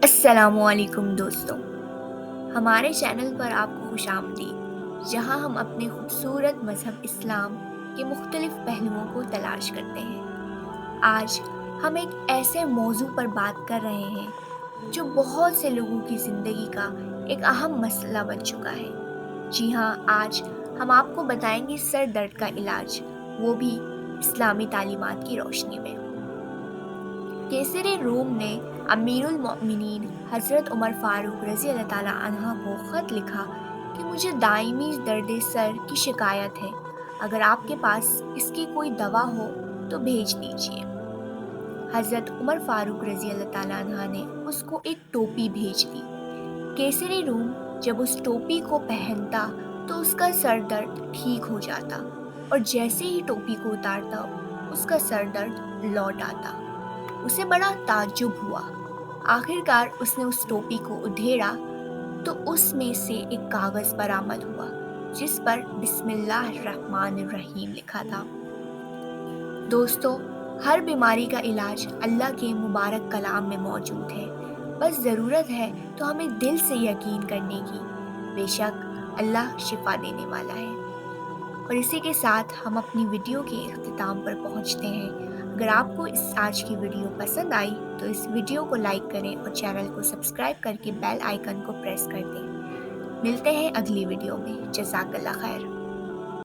السلام علیکم دوستوں، ہمارے چینل پر آپ کو خوش آمدید، جہاں ہم اپنے خوبصورت مذہب اسلام کے مختلف پہلوؤں کو تلاش کرتے ہیں۔ آج ہم ایک ایسے موضوع پر بات کر رہے ہیں جو بہت سے لوگوں کی زندگی کا ایک اہم مسئلہ بن چکا ہے۔ جی ہاں، آج ہم آپ کو بتائیں گے سر درد کا علاج، وہ بھی اسلامی تعلیمات کی روشنی میں۔ کیسر روم نے امیر المؤمنین حضرت عمر فاروق رضی اللہ تعالیٰ عنہ کو خط لکھا کہ مجھے دائمی درد سر کی شکایت ہے، اگر آپ کے پاس اس کی کوئی دوا ہو تو بھیج دیجیے۔ حضرت عمر فاروق رضی اللہ تعالیٰ عنہ نے اس کو ایک ٹوپی بھیج دی۔ کیسر روم جب اس ٹوپی کو پہنتا تو اس کا سر درد ٹھیک ہو جاتا، اور جیسے ہی ٹوپی کو اتارتا اس کا سر درد لوٹ آتا۔ اسے بڑا تعجب ہوا۔ آخر کار اس نے اس ٹوپی کو ادھیڑا تو اس میں سے ایک کاغذ برآمد ہوا جس پر بسم اللہ الرحمن الرحیم لکھا تھا۔ دوستو، ہر بیماری کا علاج اللہ کے مبارک کلام میں موجود ہے، بس ضرورت ہے تو ہمیں دل سے یقین کرنے کی۔ بے شک اللہ شفا دینے والا ہے۔ اور اسی کے ساتھ ہم اپنی ویڈیو کے اختتام پر پہنچتے ہیں۔ اگر آپ کو آج کی ویڈیو پسند آئی تو اس ویڈیو کو لائک کریں اور چینل کو سبسکرائب کر کے بیل آئیکن کو پریس کر دیں۔ ملتے ہیں اگلی ویڈیو میں۔ جزاک اللہ خیر۔